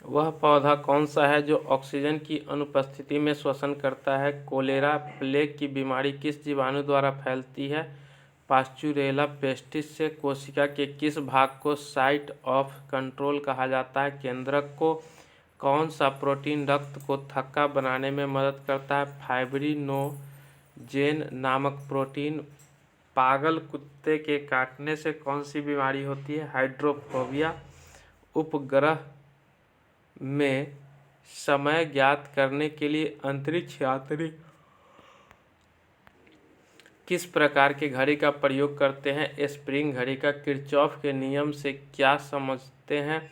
वह पौधा कौन सा है जो ऑक्सीजन की अनुपस्थिति में श्वसन करता है? कोलेरा प्लेग की बीमारी किस जीवाणु द्वारा फैलती है? पास्चुरेला पेस्टिस से कोशिका के किस भाग को साइट ऑफ कंट्रोल कहा जाता है? केंद्रक को कौन सा प्रोटीन रक्त को थक्का बनाने में मदद करता है? फाइब्रिनोजेन नामक प्रोटीन। पागल कुत्ते के काटने से कौन सी बीमारी होती है? हाइड्रोफोबिया। उपग्रह में समय ज्ञात करने के लिए अंतरिक्ष यात्री किस प्रकार के घड़ी का प्रयोग करते हैं? स्प्रिंग घड़ी का। किरचॉफ के नियम से क्या समझते हैं?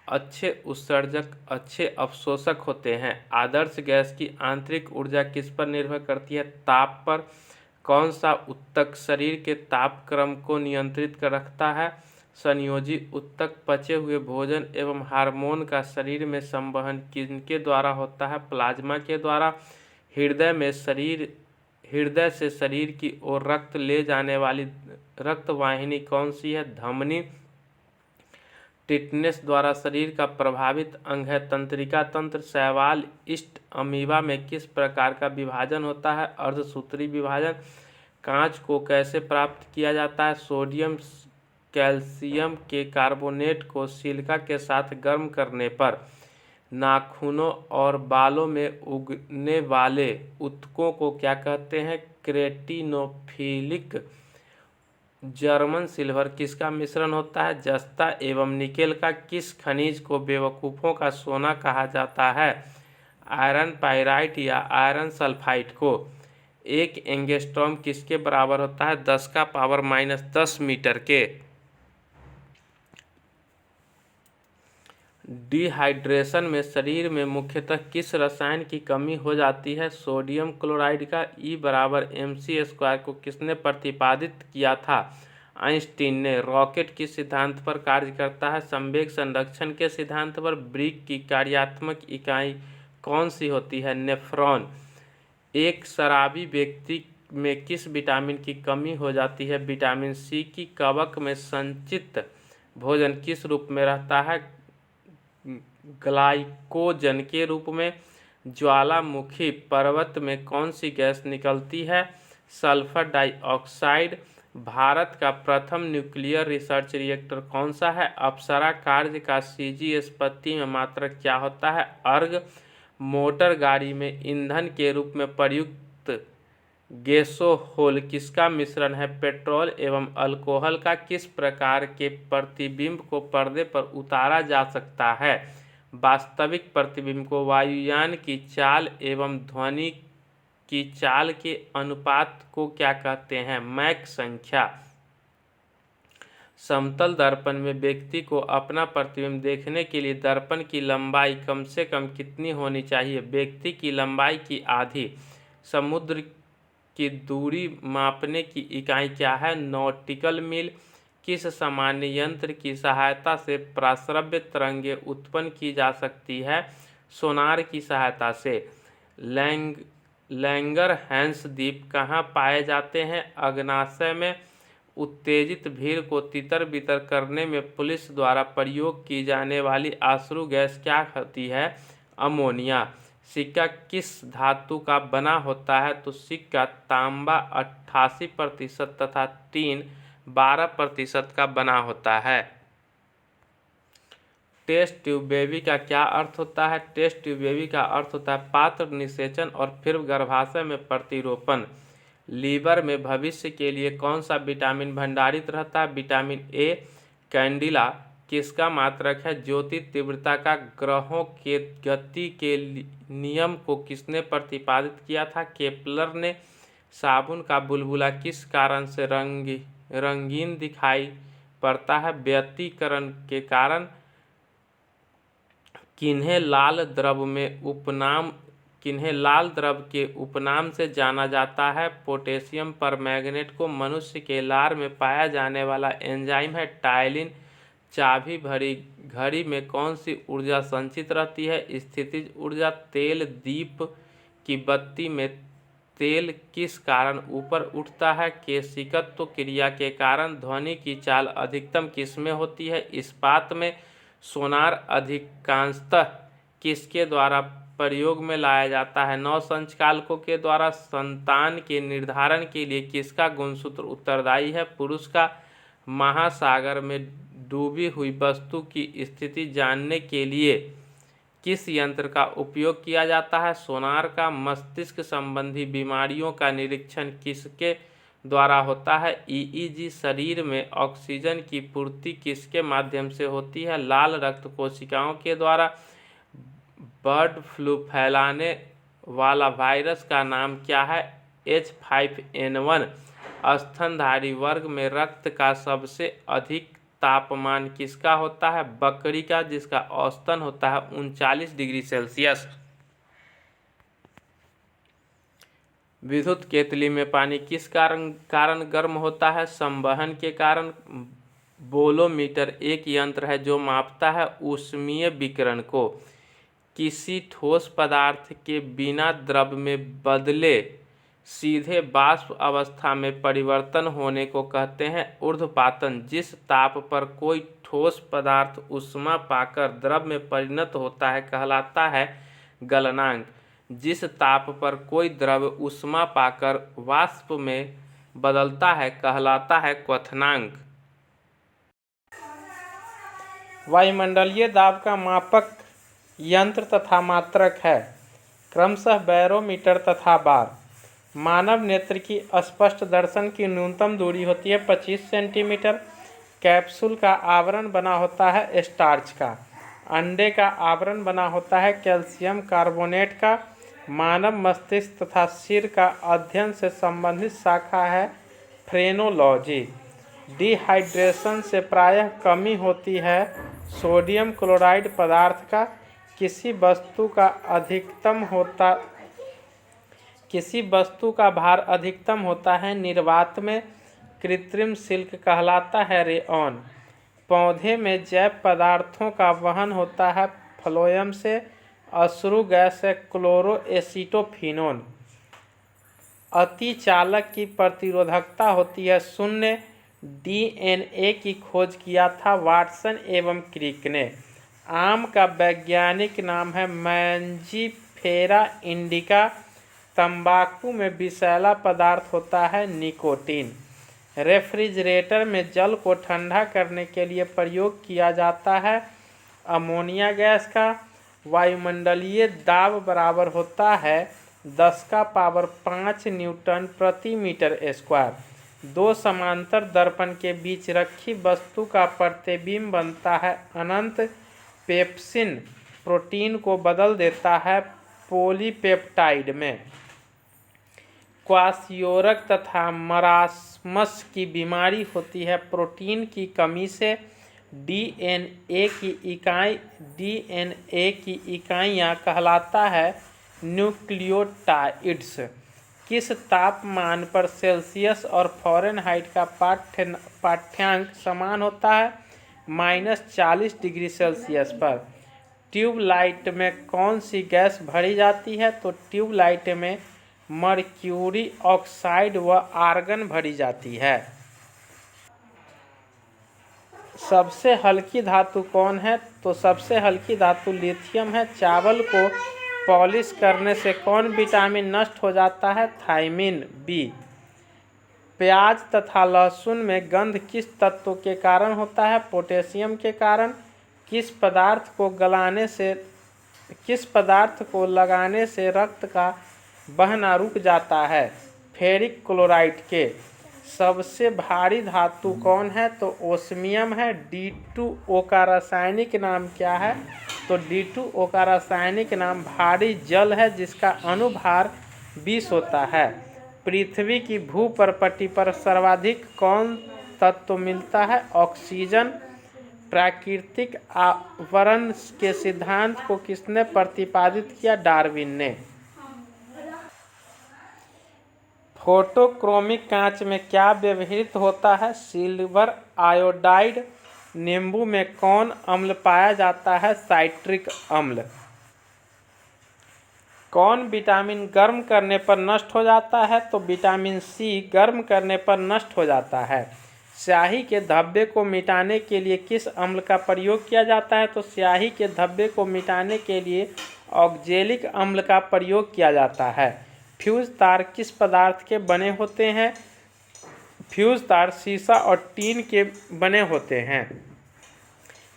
अच्छे उत्सर्जक अच्छे अवशोषक होते हैं। आदर्श गैस की आंतरिक ऊर्जा किस पर निर्भर करती है? ताप पर। कौन सा ऊतक शरीर के तापक्रम को नियंत्रित कर रखता है? संयोजी ऊतक। पचे हुए भोजन एवं हार्मोन का शरीर में संवहन किनके द्वारा होता है? प्लाज्मा के द्वारा। हृदय से शरीर की ओर रक्त ले जाने वाली रक्त वाहिनी कौन सी है? धमनी। टिटनेस द्वारा शरीर का प्रभावित अंग है तंत्रिका तंत्र। शैवाल ईस्ट अमीबा में किस प्रकार का विभाजन होता है? अर्धसूत्री विभाजन। कांच को कैसे प्राप्त किया जाता है? सोडियम कैल्शियम के कार्बोनेट को सिलिका के साथ गर्म करने पर। नाखूनों और बालों में उगने वाले ऊतकों को क्या कहते हैं? क्रेटिनोफिलिक। जर्मन सिल्वर किसका मिश्रण होता है? जस्ता एवं निकेल का। किस खनिज को बेवकूफ़ों का सोना कहा जाता है? आयरन पाइराइट या आयरन सल्फाइड को। एक एंगस्ट्रॉम किसके बराबर होता है? 10⁻⁻10 मीटर के। डिहाइड्रेशन में शरीर में मुख्यतः किस रसायन की कमी हो जाती है? सोडियम क्लोराइड का। E = mc² को किसने प्रतिपादित किया था? आइंस्टीन ने। रॉकेट किस सिद्धांत पर कार्य करता है? संवेग संरक्षण के सिद्धांत पर। ब्रिक की कार्यात्मक इकाई कौन सी होती है? नेफ्रॉन। एक शराबी व्यक्ति में किस विटामिन की कमी हो जाती है? विटामिन सी की। कवक में संचित भोजन किस रूप में रहता है? ग्लाइकोजन के रूप में। ज्वालामुखी पर्वत में कौन सी गैस निकलती है? Sulphur dioxide. भारत का प्रथम न्यूक्लियर रिसर्च रिएक्टर कौन सा है? अप्सरा। कार्य का CGS पत्ती में मात्रक क्या होता है? अर्ग। मोटर गाड़ी में ईंधन के रूप में प्रयुक्त गैसोहोल किसका मिश्रण है? पेट्रोल एवं अल्कोहल का। किस प्रकार के प्रतिबिंब को पर्दे पर उतारा जा सकता है? वास्तविक प्रतिबिंब को। वायुयान की चाल एवं ध्वनि की चाल के अनुपात को क्या कहते हैं? मैक संख्या। समतल दर्पण में व्यक्ति को अपना प्रतिबिंब देखने के लिए दर्पण की लंबाई कम से कम कितनी होनी चाहिए? व्यक्ति की लंबाई की आधी। समुद्र की दूरी मापने की इकाई क्या है? नॉटिकल मील। किस सामान्य यंत्र की सहायता से प्राश्रव्य तरंगें उत्पन्न की जा सकती है? सोनार की सहायता से। लैंगरहैंस द्वीप कहाँ पाए जाते हैं? अग्न्याशय में। उत्तेजित भीड़ को तितर बितर करने में पुलिस द्वारा प्रयोग की जाने वाली अश्रु गैस क्या होती है? अमोनिया। सिक्का किस धातु का बना होता है? तो सिक्का तांबा 88% तथा टीन 12% का बना होता है। टेस्ट ट्यूब बेबी का क्या अर्थ होता है? टेस्ट ट्यूब बेबी का अर्थ होता है पात्र निषेचन और फिर गर्भाशय में प्रतिरोपण। लीवर में भविष्य के लिए कौन सा विटामिन भंडारित रहता है? Vitamin A. कैंडिला किसका मात्रक है? ज्योति तीव्रता का। ग्रहों के गति के नियम को किसने प्रतिपादित किया था? केपलर ने। साबुन का बुलबुला किस कारण से रंगीन दिखाई पड़ता है? व्यतिकरण के कारण। किन्हें लाल द्रव के उपनाम से जाना जाता है? पोटेशियम परमैंगनेट को। मनुष्य के लार में पाया जाने वाला एंजाइम है टायलिन। चाबी भरी घड़ी में कौन सी ऊर्जा संचित रहती है? स्थितिज ऊर्जा। तेल दीप की बत्ती में तेल किस कारण ऊपर उठता है? केशिकत्व क्रिया के कारण। ध्वनि की चाल अधिकतम किस में होती है? इस्पात में। सोनार अधिकांशतः किसके द्वारा प्रयोग में लाया जाता है? नौसंचालकों के द्वारा। संतान के निर्धारण के लिए किसका गुणसूत्र उत्तरदायी है? पुरुष का। महासागर में डूबी हुई वस्तु की स्थिति जानने के लिए किस यंत्र का उपयोग किया जाता है? सोनार का। मस्तिष्क संबंधी बीमारियों का निरीक्षण किसके द्वारा होता है? ईईजी। शरीर में ऑक्सीजन की पूर्ति किसके माध्यम से होती है? लाल रक्त कोशिकाओं के द्वारा। बर्ड फ्लू फैलाने वाला वायरस का नाम क्या है? H5N1। स्तनधारी वर्ग में रक्त का सबसे अधिक तापमान किसका होता है? बकरी का, जिसका औसतन होता है 39 डिग्री सेल्सियस। विद्युत केतली में पानी किस कारण गर्म होता है? संवहन के कारण। बोलोमीटर एक यंत्र है जो मापता है ऊष्मीय विकिरण को। किसी ठोस पदार्थ के बिना द्रव में बदले सीधे वाष्प अवस्था में परिवर्तन होने को कहते हैं ऊर्ध्वपातन। जिस ताप पर कोई ठोस पदार्थ ऊष्मा पाकर द्रव में परिणत होता है कहलाता है गलनांक। जिस ताप पर कोई द्रव ऊष्मा पाकर वाष्प में बदलता है कहलाता है क्वथनांक। वायुमंडलीय दाब का मापक यंत्र तथा मात्रक है क्रमशः बैरोमीटर तथा बार। मानव नेत्र की स्पष्ट दर्शन की न्यूनतम दूरी होती है 25 सेंटीमीटर। कैप्सूल का आवरण बना होता है स्टार्च का। अंडे का आवरण बना होता है कैल्शियम कार्बोनेट का। मानव मस्तिष्क तथा सिर का अध्ययन से संबंधित शाखा है फ्रेनोलॉजी। डिहाइड्रेशन से प्रायः कमी होती है सोडियम क्लोराइड पदार्थ का। किसी वस्तु का भार अधिकतम होता है निर्वात में। कृत्रिम सिल्क कहलाता है रेयॉन। पौधे में जैव पदार्थों का वहन होता है फ्लोएम से। अश्रु गैस है क्लोरोएसिटोफिनोन। अतिचालक की प्रतिरोधकता होती है 0। डीएनए की खोज किया था वाटसन एवं क्रिक ने। आम का वैज्ञानिक नाम है मैंजीफेरा इंडिका। तंबाकू में विषैला पदार्थ होता है निकोटीन। रेफ्रिजरेटर में जल को ठंडा करने के लिए प्रयोग किया जाता है अमोनिया गैस का। वायुमंडलीय दाब बराबर होता है 10⁵ न्यूटन प्रति मीटर स्क्वायर। दो समांतर दर्पण के बीच रखी वस्तु का प्रतिबिंब बनता है अनंत। पेप्सिन प्रोटीन को बदल देता है पॉलीपेप्टाइड में। क्वाशियोरक तथा मरासमस की बीमारी होती है प्रोटीन की कमी से। डीएनए की इकाइयाँ कहलाता है न्यूक्लियोटाइड्स। किस तापमान पर सेल्सियस और फ़ारेनहाइट का पाठ्यांक समान होता है? -40 डिग्री सेल्सियस पर। ट्यूबलाइट में कौन सी गैस भरी जाती है? तो ट्यूबलाइट में मर्क्यूरी ऑक्साइड व आर्गन भरी जाती है। सबसे हल्की धातु कौन है? तो सबसे हल्की धातु लिथियम है। चावल को पॉलिश करने से कौन विटामिन नष्ट हो जाता है? Thiamine B. प्याज तथा लहसुन में गंध किस तत्व के कारण होता है? पोटेशियम के कारण। किस पदार्थ को लगाने से रक्त का बहना रुक जाता है? फेरिक क्लोराइड के। सबसे भारी धातु कौन है? तो ओस्मियम है। D2O का रासायनिक नाम क्या है? तो D2O का रासायनिक नाम भारी जल है जिसका अणुभार 20 होता है। पृथ्वी की भूपर्पटी पर सर्वाधिक कौन तत्व मिलता है? ऑक्सीजन। प्राकृतिक आवरण के सिद्धांत को किसने प्रतिपादित किया? डार्विन ने। फोटोक्रोमिक कांच में क्या व्यवहृत होता है? Silver iodide. नींबू में कौन अम्ल पाया जाता है? साइट्रिक अम्ल। कौन विटामिन गर्म करने पर नष्ट हो जाता है? तो विटामिन सी गर्म करने पर नष्ट हो जाता है। स्याही के धब्बे को मिटाने के लिए किस अम्ल का प्रयोग किया जाता है? तो स्याही के धब्बे को मिटाने के लिए ऑक्जेलिक अम्ल का प्रयोग किया जाता है। फ्यूज तार किस पदार्थ के बने होते हैं? फ्यूज तार सीसा और टीन के बने होते हैं।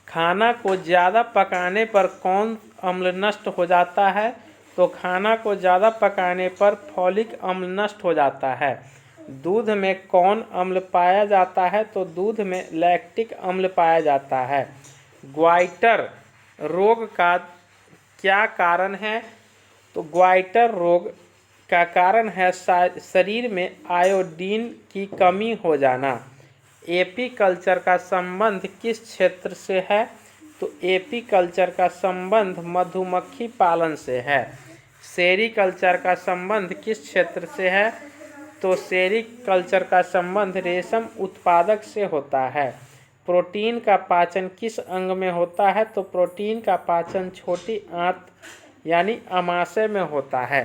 खाना को ज़्यादा पकाने पर कौन अम्ल नष्ट हो जाता है? तो खाना को ज़्यादा पकाने पर फॉलिक अम्ल नष्ट हो जाता है। दूध में कौन अम्ल पाया जाता है? तो दूध में लैक्टिक अम्ल पाया जाता है। ग्वाइटर रोग का क्या कारण है? तो ग्वाइटर रोग का कारण है शरीर में आयोडीन की कमी हो जाना। एपीकल्चर का संबंध किस क्षेत्र से है? तो एपीकल्चर का संबंध मधुमक्खी पालन से है। सेरीकल्चर का संबंध किस क्षेत्र से है? तो सेरीकल्चर का संबंध रेशम उत्पादक से होता है। प्रोटीन का पाचन किस अंग में होता है? तो प्रोटीन का पाचन छोटी आंत यानी अमाशय में होता है।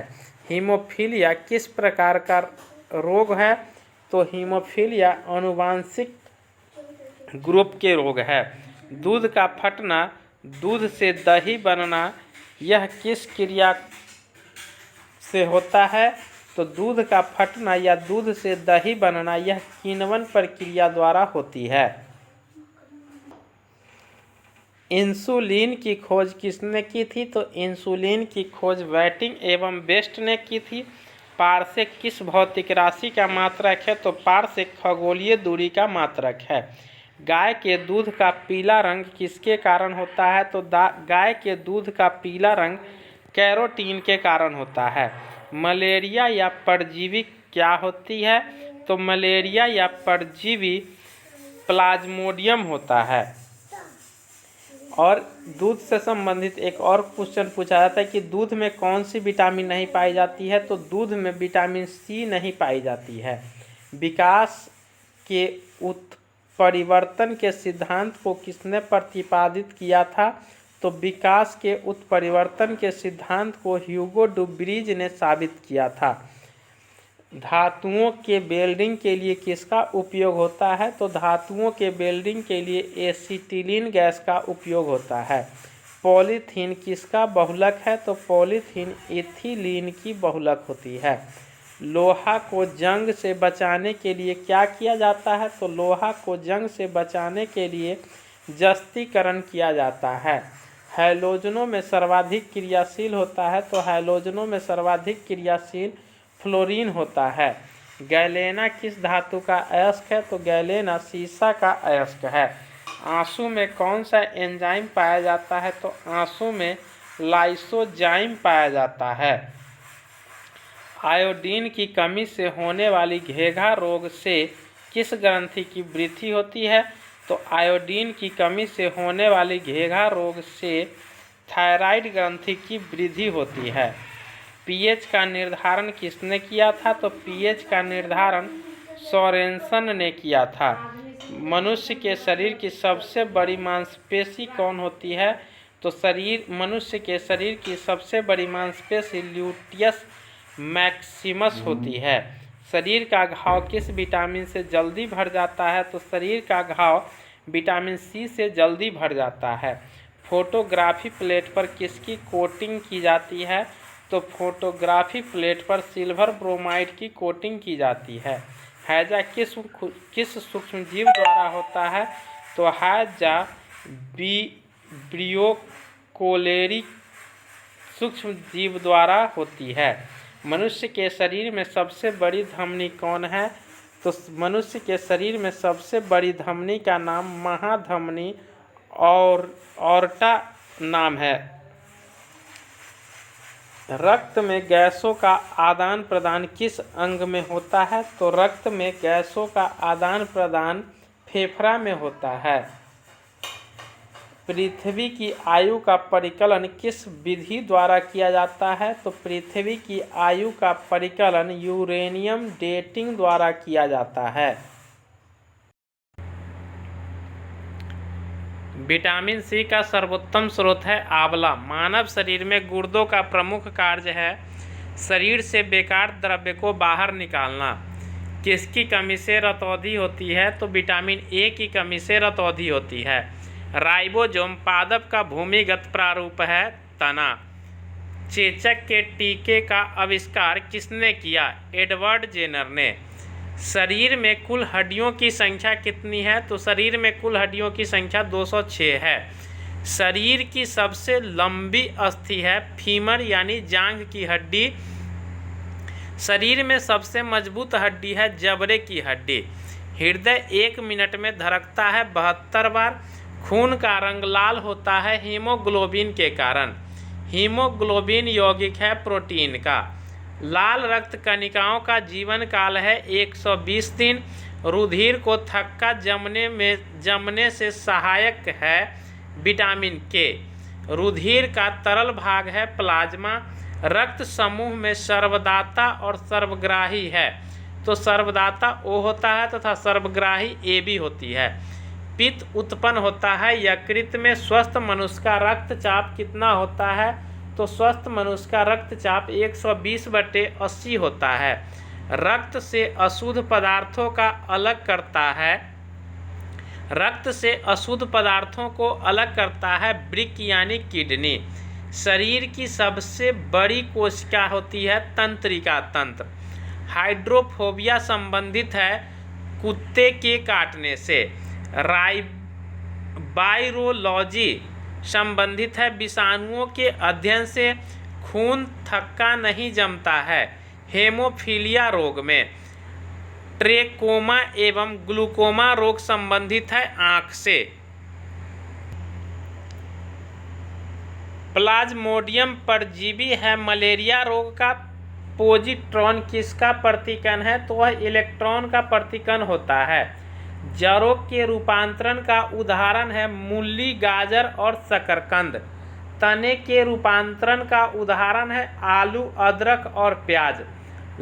हीमोफीलिया किस प्रकार का रोग है? तो हीमोफीलिया आनुवांशिक ग्रुप के रोग है। दूध का फटना, दूध से दही बनना, यह किस क्रिया से होता है? तो दूध का फटना या दूध से दही बनना यह किण्वन प्रक्रिया द्वारा होती है। इंसुलिन की खोज किसने की थी? तो इंसुलिन की खोज वेटिंग एवं बेस्ट ने की थी। पारसेक किस भौतिक राशि का मात्रक है? तो पारसेक खगोलीय दूरी का मात्रक है। गाय के दूध का पीला रंग किसके कारण होता है? तो गाय के दूध का पीला रंग कैरोटीन के कारण होता है। मलेरिया या परजीवी क्या होती है? तो मलेरिया या परजीवी प्लाज्मोडियम होता है। और दूध से संबंधित एक और क्वेश्चन पूछा जाता है कि दूध में कौन सी विटामिन नहीं पाई जाती है? तो दूध में विटामिन सी नहीं पाई जाती है। विकास के उत्परिवर्तन के सिद्धांत को किसने प्रतिपादित किया था? तो विकास के उत्परिवर्तन के सिद्धांत को ह्यूगो डुब्रीज ने साबित किया था। धातुओं के वेल्डिंग के लिए किसका उपयोग होता है? तो धातुओं के वेल्डिंग के लिए एसिटिलीन गैस का उपयोग होता है। पॉलीथीन किसका बहुलक है? तो पॉलीथीन एथिलीन की बहुलक होती है। लोहा को जंग से बचाने के लिए क्या किया जाता है? तो लोहा को जंग से बचाने के लिए जस्तीकरण किया जाता है। हैलोजनों में सर्वाधिक क्रियाशील होता है? तो हैलोजनों में सर्वाधिक क्रियाशील फ्लोरीन होता है। गैलेना किस धातु का अयस्क है? तो गैलेना सीसा का अयस्क है। आंसू में कौन सा एंजाइम पाया जाता है? तो आंसू में लाइसोजाइम पाया जाता है। आयोडीन की कमी से होने वाली घेघा रोग से किस ग्रंथि की वृद्धि होती है? तो आयोडीन की कमी से होने वाली घेघा रोग से थायराइड ग्रंथि की वृद्धि होती है। पीएच का निर्धारण किसने किया था? तो पीएच का निर्धारण सोरेनसन ने किया था। मनुष्य के शरीर की सबसे बड़ी मांसपेशी कौन होती है? तो मनुष्य के शरीर की सबसे बड़ी मांसपेशी ल्यूटियस मैक्सिमस होती है। शरीर का घाव किस विटामिन से जल्दी भर जाता है? तो शरीर का घाव विटामिन सी से जल्दी भर जाता है। फोटोग्राफी प्लेट पर किसकी कोटिंग की जाती है? तो फोटोग्राफी प्लेट पर सिल्वर ब्रोमाइड की कोटिंग की जाती है। हैजा किस सूक्ष्म जीव द्वारा होता है? तो हैजा ब्रियोकोलेरी सूक्ष्म जीव द्वारा होती है। मनुष्य के शरीर में सबसे बड़ी धमनी कौन है? तो मनुष्य के शरीर में सबसे बड़ी धमनी का नाम महाधमनी और ऑर्टा नाम है। रक्त में गैसों का आदान प्रदान किस अंग में होता है? तो रक्त में गैसों का आदान प्रदान फेफड़ा में होता है। पृथ्वी की आयु का परिकलन किस विधि द्वारा किया जाता है? तो पृथ्वी की आयु का परिकलन यूरेनियम डेटिंग द्वारा किया जाता है। विटामिन सी का सर्वोत्तम स्रोत है आंवला। मानव शरीर में गुर्दों का प्रमुख कार्य है शरीर से बेकार द्रव्य को बाहर निकालना। किसकी कमी से रतौंधी होती है? तो विटामिन ए की कमी से रतौंधी होती है। राइबोसोम पादप का भूमिगत प्रारूप है तना। चेचक के टीके का आविष्कार किसने किया? एडवर्ड जेनर ने। शरीर में कुल हड्डियों की संख्या कितनी है? तो शरीर में कुल हड्डियों की संख्या 206 है। शरीर की सबसे लंबी अस्थि है फीमर यानी जांघ की हड्डी। शरीर में सबसे मजबूत हड्डी है जबड़े की हड्डी। हृदय 1 मिनट में धड़कता है 72 बार। खून का रंग लाल होता है हीमोग्लोबिन के कारण। हीमोग्लोबिन यौगिक है प्रोटीन का। लाल रक्त कणिकाओं का जीवन काल है 120 दिन। रुधिर को थक्का जमने से सहायक है विटामिन के। रुधिर का तरल भाग है प्लाज्मा। रक्त समूह में सर्वदाता और सर्वग्राही है। तो सर्वदाता O होता है तथा सर्वग्राही A भी होती है। पित्त उत्पन्न होता है यकृत में। स्वस्थ मनुष्य का रक्तचाप कितना होता है? तो स्वस्थ मनुष्य का रक्तचाप 120/80 होता है। रक्त से अशुद्ध पदार्थों का अलग करता है। रक्त से अशुद्ध पदार्थों को अलग करता है वृक्क यानी किडनी। शरीर की सबसे बड़ी कोशिका होती है तंत्रिका तंत्र। हाइड्रोफोबिया संबंधित है कुत्ते के काटने से। वायरोलॉजी संबंधित है विषाणुओं के अध्ययन से। खून थक्का नहीं जमता है हेमोफीलिया रोग में। ट्रेकोमा एवं ग्लूकोमा रोग संबंधित है आँख से। प्लाज्मोडियम परजीवी है मलेरिया रोग का। पॉजिट्रॉन किसका प्रतिकण है? तो वह इलेक्ट्रॉन का प्रतिकण होता है। जड़ों के रूपांतरण का उदाहरण है मूली, गाजर और शकरकंद। तने के रूपांतरण का उदाहरण है आलू, अदरक और प्याज।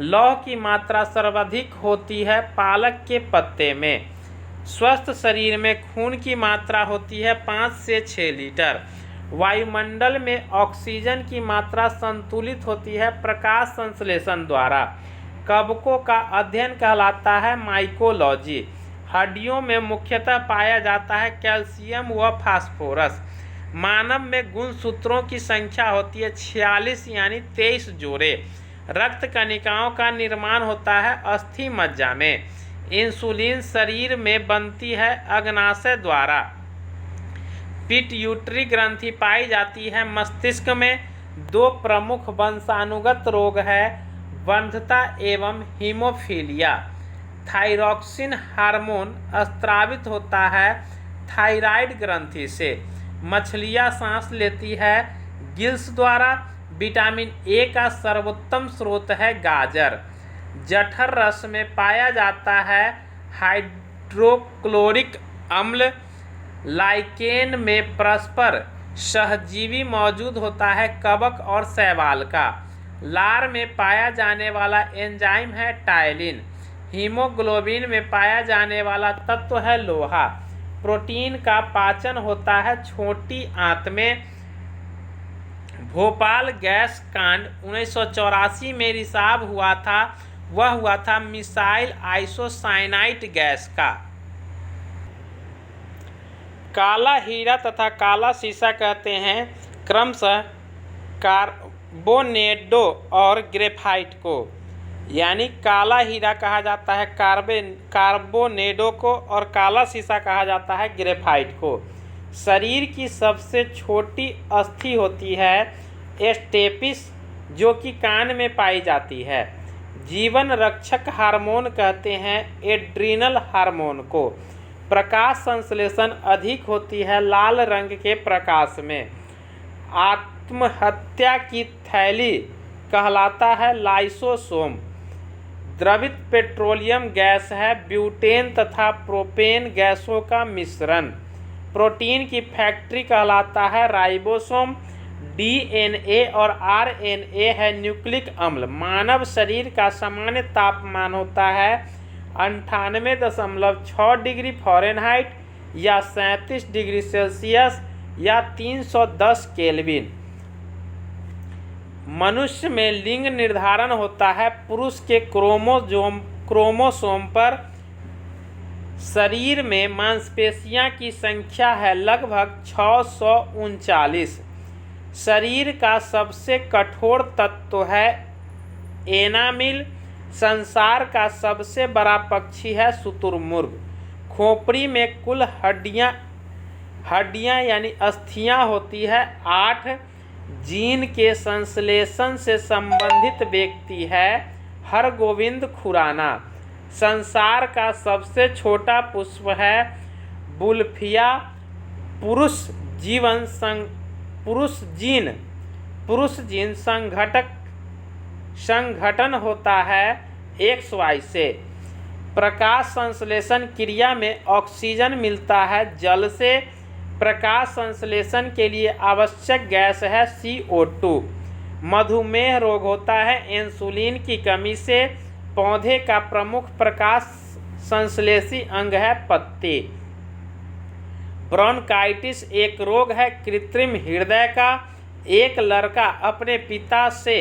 लौह की मात्रा सर्वाधिक होती है पालक के पत्ते में। स्वस्थ शरीर में खून की मात्रा होती है 5 से 6 लीटर। वायुमंडल में ऑक्सीजन की मात्रा संतुलित होती है प्रकाश संश्लेषण द्वारा। कवकों का अध्ययन कहलाता है माइकोलॉजी। हड्डियों में मुख्यतः पाया जाता है कैल्शियम व फास्फोरस। मानव में गुणसूत्रों की संख्या होती है 46 यानी 23 जोड़े। रक्त कणिकाओं का निर्माण होता है अस्थि मज्जा में। इंसुलिन शरीर में बनती है अग्नाशय द्वारा। पिट्यूटरी ग्रंथि पाई जाती है मस्तिष्क में। 2 प्रमुख वंशानुगत रोग है वंध्यता एवं हीमोफीलिया। थायरॉक्सिन हार्मोन स्रावित होता है थायराइड ग्रंथि से। मछलियाँ सांस लेती है गिल्स द्वारा। विटामिन ए का सर्वोत्तम स्रोत है गाजर। जठर रस में पाया जाता है हाइड्रोक्लोरिक अम्ल। लाइकेन में परस्पर सहजीवी मौजूद होता है कवक और शैवाल का। लार में पाया जाने वाला एंजाइम है टायलिन। हीमोग्लोबिन में पाया जाने वाला तत्व है लोहा। प्रोटीन का पाचन होता है छोटी आंत में। भोपाल गैस कांड 1984 में रिसाव हुआ था। वह हुआ था मिसाइल आइसोसाइनाइट गैस का। काला हीरा तथा काला सीसा कहते हैं क्रमशः कार्बोनेडो और ग्रेफाइट को। यानी काला हीरा कहा जाता है कार्बोनेडो को और काला सीसा कहा जाता है ग्रेफाइट को। शरीर की सबसे छोटी अस्थि होती है स्टेपिस जो कि कान में पाई जाती है। जीवन रक्षक हार्मोन कहते हैं एड्रिनल हार्मोन को। प्रकाश संश्लेषण अधिक होती है लाल रंग के प्रकाश में। आत्महत्या की थैली कहलाता है लाइसोसोम। द्रवित पेट्रोलियम गैस है ब्यूटेन तथा प्रोपेन गैसों का मिश्रण। प्रोटीन की फैक्ट्री कहलाता है राइबोसोम। डीएनए और आरएनए है न्यूक्लिक अम्ल। मानव शरीर का सामान्य तापमान होता है 98.6 डिग्री फ़ारेनहाइट या 37 डिग्री सेल्सियस या 310 केल्विन। मनुष्य में लिंग निर्धारण होता है पुरुष के क्रोमोसोम क्रोमोसोम पर। शरीर में मांसपेशियां की संख्या है लगभग 639। शरीर का सबसे कठोर तत्व है एनामिल। संसार का सबसे बड़ा पक्षी है शुतुरमुर्ग। खोपड़ी में कुल हड्डियां यानी अस्थियां होती है 8। जीन के संश्लेषण से संबंधित व्यक्ति है हरगोविंद खुराना। संसार का सबसे छोटा पुष्प है बुल्फिया। पुरुष जीन संघटन होता है XY से। प्रकाश संश्लेषण क्रिया में ऑक्सीजन मिलता है जल से। प्रकाश संश्लेषण के लिए आवश्यक गैस है CO2। मधुमेह रोग होता है इंसुलिन की कमी से। पौधे का प्रमुख प्रकाश संश्लेषी अंग है पत्ते। ब्रोंकाइटिस एक रोग है कृत्रिम हृदय का। एक लड़का अपने पिता से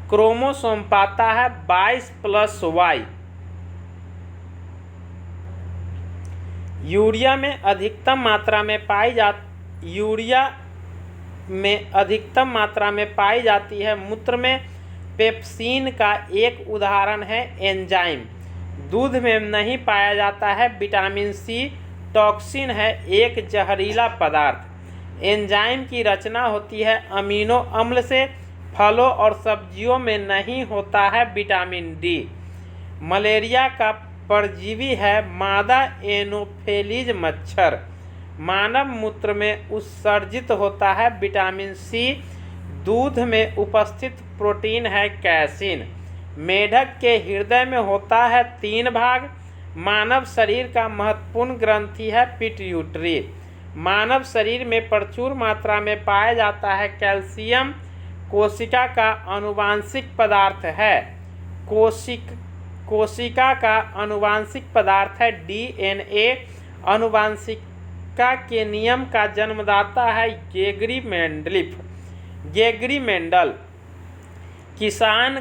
क्रोमोसोम पाता है 22+Y। यूरिया में अधिकतम मात्रा में पाई जाती है मूत्र में। पेप्सिन का एक उदाहरण है एंजाइम। दूध में नहीं पाया जाता है विटामिन C। टॉक्सिन है एक जहरीला पदार्थ। एंजाइम की रचना होती है अमीनो अम्ल से। फलों और सब्जियों में नहीं होता है विटामिन D। मलेरिया का परजीवी है मादा एनोफेलिज मच्छर। मानव मूत्र में उत्सर्जित होता है विटामिन C। दूध में उपस्थित प्रोटीन है कैसीन। मेढक के हृदय में होता है 3 भाग। मानव शरीर का महत्वपूर्ण ग्रंथि है पिट्यूटरी। मानव शरीर में प्रचुर मात्रा में पाया जाता है कैल्शियम। कोशिका का आनुवांशिक पदार्थ है कोशिका का आनुवांशिक पदार्थ है DNA। आनुवांशिकता के नियम का जन्मदाता है गेगरी मेंडल। किसान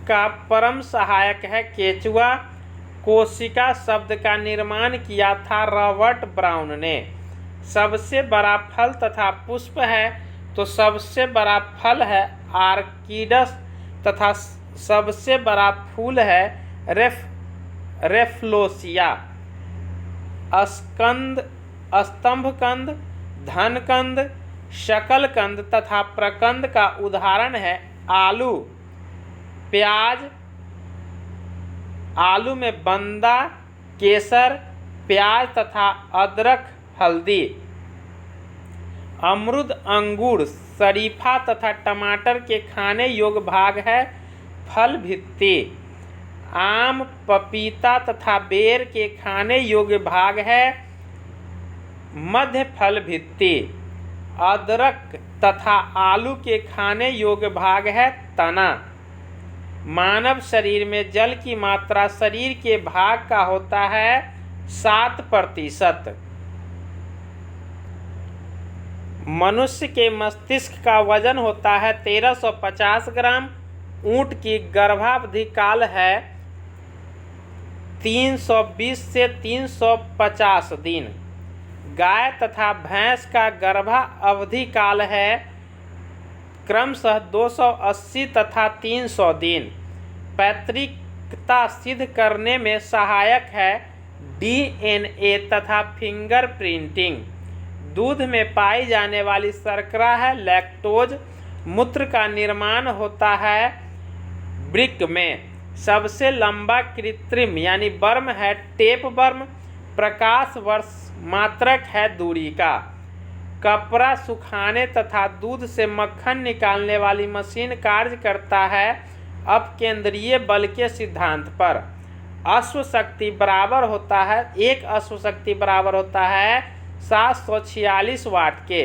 का परम सहायक है केचुआ। कोशिका शब्द का निर्माण किया था रॉबर्ट ब्राउन ने। सबसे बड़ा फल तथा पुष्प है तो सबसे बड़ा फल है आर्किडस तथा सबसे बड़ा फूल है रेफ्लोसिया। स्तंभकंद, धनकंद, शकलकंद तथा प्रकंद का उदाहरण है आलू, प्याज। आलू में बंदा, केसर, प्याज तथा अदरक, हल्दी। अमरूद, अंगूर, शरीफा तथा टमाटर के खाने योग्य भाग है फल भित्ति। आम, पपीता तथा बेर के खाने योग्य भाग है मध्य फल भित्ति। अदरक तथा आलू के खाने योग्य भाग है तना। मानव शरीर में जल की मात्रा शरीर के भाग का होता है 7%। मनुष्य के मस्तिष्क का वजन होता है 1350 ग्राम। ऊंट की गर्भावधि काल है 320 से 350 दिन। गाय तथा भैंस का गर्भावधि काल है क्रमशः 280 तथा 300 दिन। पैतृकता सिद्ध करने में सहायक है DNA तथा फिंगरप्रिंटिंग। दूध में पाई जाने वाली शर्करा है लैक्टोज। मूत्र का निर्माण होता है वृक्क में। सबसे लंबा कृत्रिम यानी वर्म है टेप वर्म। प्रकाश वर्ष मात्रक है दूरी का। कपड़ा सुखाने तथा दूध से मक्खन निकालने वाली मशीन कार्य करता है अपकेंद्रीय बल के सिद्धांत पर। अश्व शक्ति बराबर होता है, एक अश्व शक्ति बराबर होता है 746 वाट के।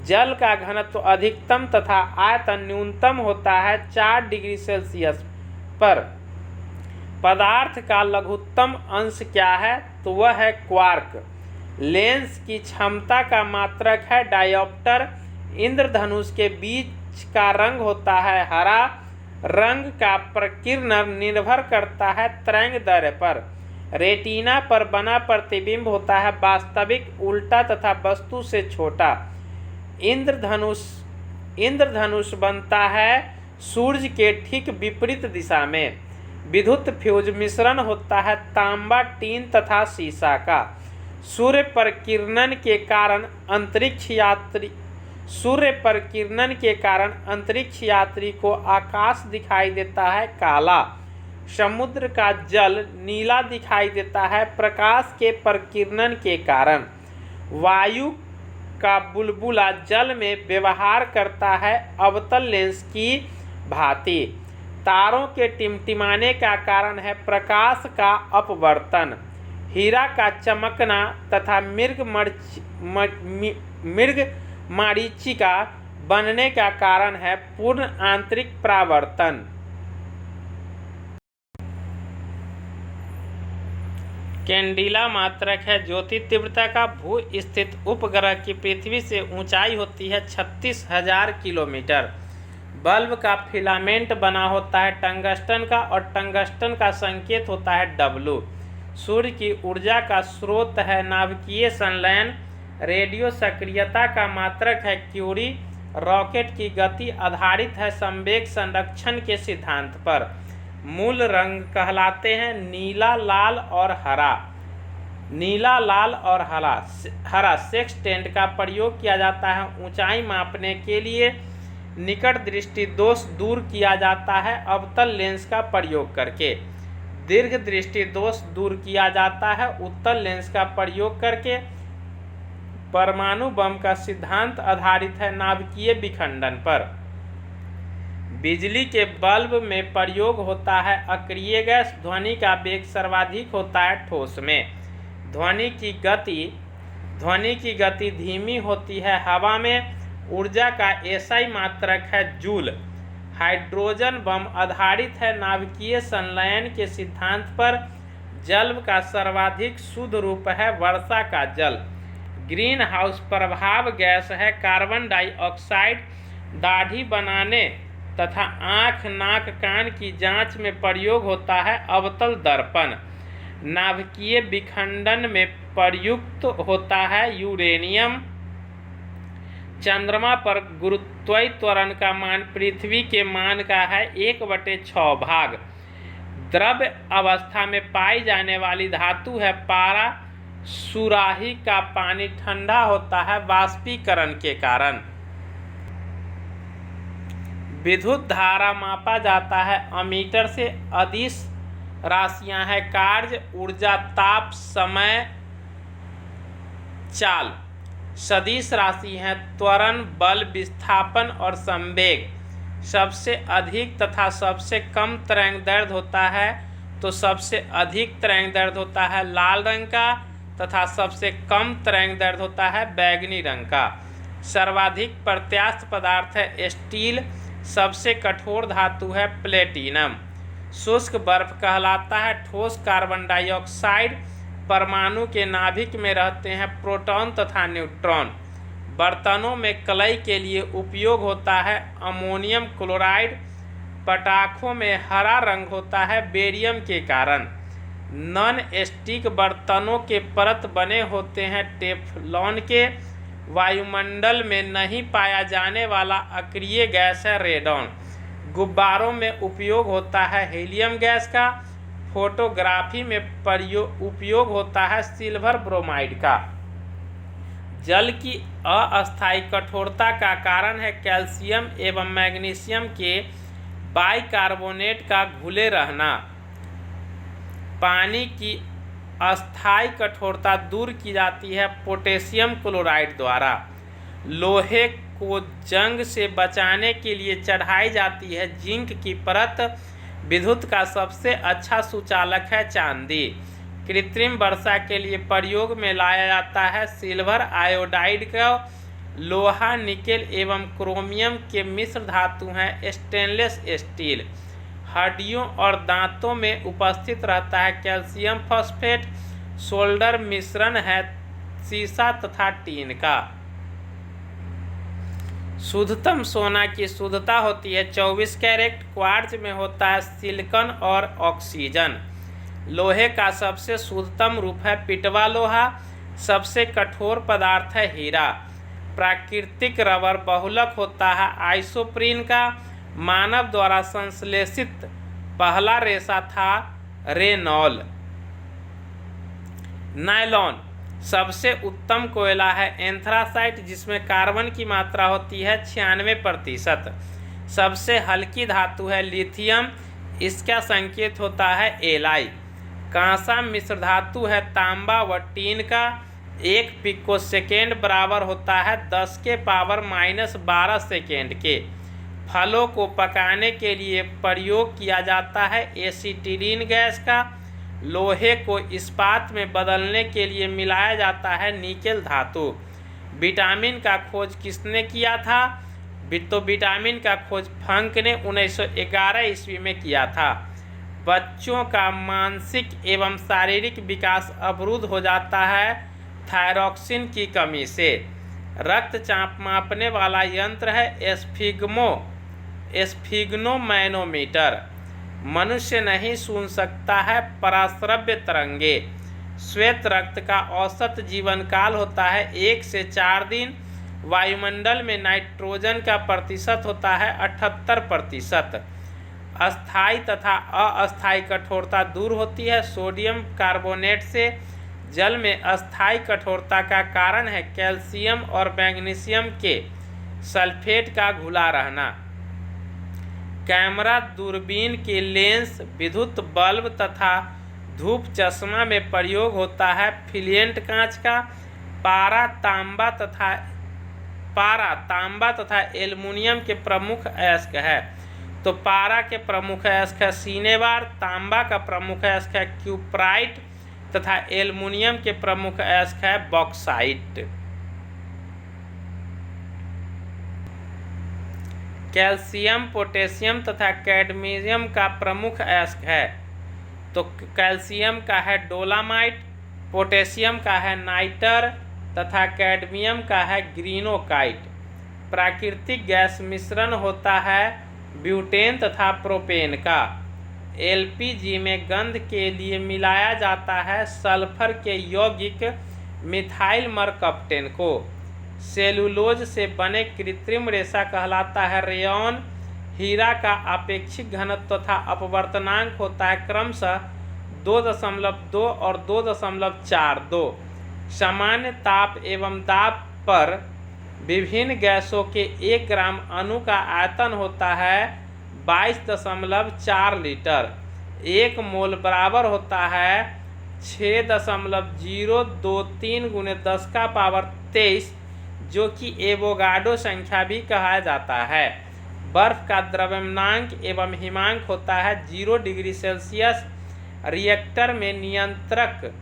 जल का घनत्व अधिकतम तथा आयतन न्यूनतम होता है 4 डिग्री सेल्सियस पर। पदार्थ का लघुत्तम अंश क्या है तो वह है क्वार्क। लेंस की क्षमता का मात्रक है डायोप्टर। इंद्रधनुष के बीच का रंग होता है हरा। रंग का प्रकीर्णन निर्भर करता है तरंग दैर्ध्य पर। रेटिना पर बना प्रतिबिंब होता है वास्तविक, उल्टा तथा वस्तु से छोटा। इंद्रधनुष बनता है सूर्य के ठीक विपरीत दिशा में। विद्युत फ्यूज मिश्रण होता है तांबा, टीन तथा सीसा का। सूर्य प्रकीर्णन के कारण अंतरिक्ष यात्री को आकाश दिखाई देता है काला। समुद्र का जल नीला दिखाई देता है प्रकाश के प्रकीर्णन के कारण। वायु का बुलबुला जल में व्यवहार करता है अवतल लेंस की भांति। तारों के टिमटिमाने का कारण है प्रकाश का अपवर्तन। हीरा का चमकना तथा मृगमरीचिका बनने का कारण है पूर्ण आंतरिक परावर्तन। कैंडिला मात्रक है ज्योति तीव्रता का। भू स्थित उपग्रह की पृथ्वी से ऊंचाई होती है 36,000 किलोमीटर। बल्ब का फिलामेंट बना होता है टंगस्टन का और टंगस्टन का संकेत होता है W। सूर्य की ऊर्जा का स्रोत है नाभिकीय संलयन। रेडियो सक्रियता का मात्रक है क्यूरी। रॉकेट की गति आधारित है संवेग संरक्षण के सिद्धांत पर। मूल रंग कहलाते हैं नीला, लाल और हरा। नीला, लाल और हरा सेक्सटेंट का प्रयोग किया जाता है ऊंचाई मापने के लिए। निकट दृष्टि दोष दूर किया जाता है अवतल लेंस का प्रयोग करके। दीर्घ दृष्टि दोष दूर किया जाता है उत्तल लेंस का प्रयोग करके। परमाणु बम का सिद्धांत आधारित है नाभिकीय विखंडन पर। बिजली के बल्ब में प्रयोग होता है अक्रिय गैस। ध्वनि का वेग सर्वाधिक होता है ठोस में। ध्वनि की गति धीमी होती है हवा में। ऊर्जा का एसआई मात्रक है जूल। हाइड्रोजन बम आधारित है नाभिकीय संलयन के सिद्धांत पर। जल का सर्वाधिक शुद्ध रूप है वर्षा का जल। ग्रीन हाउस प्रभाव गैस है कार्बन डाइऑक्साइड। दाढ़ी बनाने तथा आँख, नाक, कान की जांच में प्रयोग होता है अवतल दर्पण। नाभिकीय विखंडन में प्रयुक्त होता है यूरेनियम। चंद्रमा पर गुरुत्वाकर्षण का मान पृथ्वी के मान का है 1/6 भाग। द्रव अवस्था में पाई जाने वाली धातु है पारा। सुराही का पानी ठंडा होता है वाष्पीकरण के कारण। विद्युत धारा मापा जाता है अमीटर से। अदिश राशियां हैं कार्य, ऊर्जा, ताप, समय, चाल। सदिश राशि हैं त्वरण, बल, विस्थापन और संवेग। सबसे अधिक तथा सबसे कम तरंगदैर्घ्य होता है तो सबसे अधिक तरंगदैर्घ्य होता है लाल रंग का तथा सबसे कम तरंगदैर्घ्य होता है बैंगनी रंग का। सर्वाधिक प्रत्यास्थ पदार्थ है स्टील। सबसे कठोर धातु है प्लेटिनम। शुष्क बर्फ कहलाता है ठोस कार्बन डाइऑक्साइड। परमाणु के नाभिक में रहते हैं प्रोटॉन तथा न्यूट्रॉन। बर्तनों में कलई के लिए उपयोग होता है अमोनियम क्लोराइड। पटाखों में हरा रंग होता है बेरियम के कारण। नॉन स्टिक बर्तनों के परत बने होते हैं टेफ्लॉन के। वायुमंडल में नहीं पाया जाने वाला अक्रिय गैस है रेडॉन। गुब्बारों में उपयोग होता है हीलियम गैस का। फोटोग्राफी में उपयोग होता है सिल्वर ब्रोमाइड का। जल की अस्थायी कठोरता का कारण है कैल्शियम एवं मैग्नीशियम के बाइकार्बोनेट का घुले रहना। पानी की अस्थायी कठोरता दूर की जाती है पोटेशियम क्लोराइड द्वारा। लोहे को जंग से बचाने के लिए चढ़ाई जाती है जिंक की परत। विद्युत का सबसे अच्छा सुचालक है चांदी। कृत्रिम वर्षा के लिए प्रयोग में लाया जाता है सिल्वर आयोडाइड का। लोहा, निकेल एवं क्रोमियम के मिश्र धातु हैं स्टेनलेस स्टील। हड्डियों और दांतों में उपस्थित रहता है कैल्शियम फॉस्फेट। सोल्डर मिश्रण है सीसा तथा टीन का। शुद्धतम सोना की शुद्धता होती है 24 कैरेट। क्वार्ट्ज में होता है सिलिकॉन और ऑक्सीजन। लोहे का सबसे शुद्धतम रूप है पिटवा लोहा। सबसे कठोर पदार्थ है हीरा। प्राकृतिक रबर बहुलक होता है आइसोप्रीन का। मानव द्वारा संश्लेषित पहला रेशा था रेनॉल। नायलॉन सबसे उत्तम कोयला है एंथ्रासाइट, जिसमें कार्बन की मात्रा होती है 96%। सबसे हल्की धातु है लिथियम, इसका संकेत होता है Li। कांसा मिश्र धातु है तांबा व टीन का। 1 पिकोसेकेंड बराबर होता है 10 के पावर -12 सेकेंड के। फलों को पकाने के लिए प्रयोग किया जाता है एसिटिलीन गैस का। लोहे को इस्पात में बदलने के लिए मिलाया जाता है निकेल धातु। विटामिन का खोज किसने किया था? तो विटामिन का खोज फंक ने 1911 ईस्वी में किया था। बच्चों का मानसिक एवं शारीरिक विकास अवरुद्ध हो जाता है थायरॉक्सिन की कमी से। रक्तचाप मापने वाला यंत्र है स्फिग्नोमैनोमीटर। मनुष्य नहीं सुन सकता है पराश्रव्य तरंगे। श्वेत रक्त का औसत जीवन काल होता है 1 से 4 दिन। वायुमंडल में नाइट्रोजन का प्रतिशत होता है 78%। अस्थायी तथा अस्थायी कठोरता दूर होती है सोडियम कार्बोनेट से। जल में अस्थायी कठोरता का कारण है कैल्शियम और मैग्नीशियम के सल्फेट का घुला रहना। कैमरा दूरबीन के लेंस, विद्युत बल्ब तथा धूप चश्मा में प्रयोग होता है फिलिएंट कांच का। पारा तांबा तथा एल्युमिनियम के प्रमुख अयस्क है। तो पारा के प्रमुख अयस्क है सिनेबार, तांबा का प्रमुख अयस्क है क्यूप्राइट तथा एल्युमिनियम के प्रमुख अयस्क है बॉक्साइट। कैल्शियम, पोटेशियम तथा कैडमियम का प्रमुख अयस्क है। तो कैल्शियम का है डोलामाइट, पोटेशियम का है नाइटर तथा कैडमियम का है ग्रीनोकाइट। प्राकृतिक गैस मिश्रण होता है ब्यूटेन तथा प्रोपेन का। एलपीजी में गंध के लिए मिलाया जाता है सल्फर के यौगिक मिथाइल मरकप्टेन को। सेलुलोज से बने कृत्रिम रेशा कहलाता है रेयॉन। हीरा का अपेक्षिक घनत्व तथा अपवर्तनांक होता है क्रमशः 2.2 और 2.42। सामान्य ताप एवं दाब पर विभिन्न गैसों के 1 ग्राम अणु का आयतन होता है 22.4 लीटर। 1 मोल बराबर होता है 6.023 × 10⁻23, जो कि एवोगाड्रो संख्या भी कहा जाता है। बर्फ का द्रव्यमानांक एवं हिमांक होता है 0 डिग्री सेल्सियस। रिएक्टर में नियंत्रक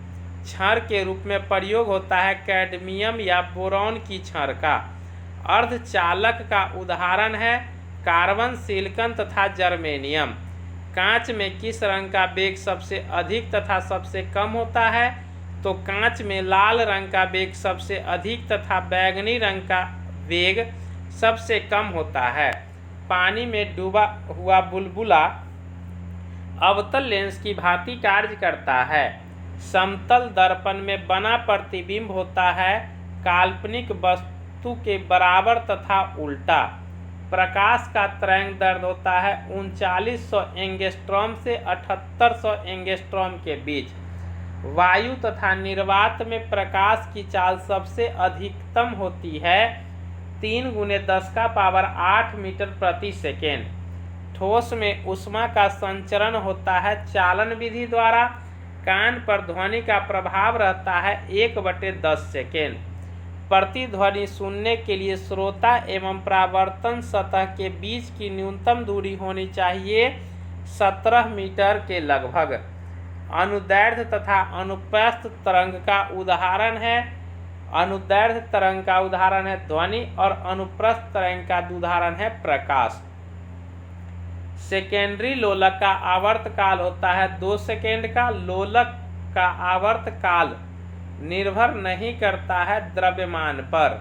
क्षार के रूप में प्रयोग होता है कैडमियम या बोरॉन की क्षार का। अर्धचालक का उदाहरण है कार्बन, सिलिकॉन तथा जर्मेनियम। कांच में किस रंग का वेग सबसे अधिक तथा सबसे कम होता है? तो कांच में लाल रंग का वेग सबसे अधिक तथा बैंगनी रंग का वेग सबसे कम होता है। पानी में डूबा हुआ बुलबुला अवतल लेंस की भांति कार्य करता है। समतल दर्पण में बना प्रतिबिंब होता है काल्पनिक वस्तु के बराबर तथा उल्टा। प्रकाश का तरंग दैर्घ्य होता है 3900 एंगस्ट्रॉम से 7800 एंगस्ट्रॉम के बीच। वायु तथा निर्वात में प्रकाश की चाल सबसे अधिकतम होती है 3 × 10⁸ मीटर प्रति सेकेंड। ठोस में ऊष्मा का संचरण होता है चालन विधि द्वारा। कान पर ध्वनि का प्रभाव रहता है 1/10 सेकेंड। प्रतिध्वनि सुनने के लिए श्रोता एवं परावर्तन सतह के बीच की न्यूनतम दूरी होनी चाहिए 17 मीटर के लगभग। अनुदैर्ध्य तथा अनुप्रस्थ तरंग का उदाहरण है ध्वनि और अनुप्रस्थ तरंग का उदाहरण है प्रकाश। सेकेंडरी लोलक का आवर्त काल होता है 2 सेकेंड का। लोलक का आवर्त काल निर्भर नहीं करता है द्रव्यमान पर।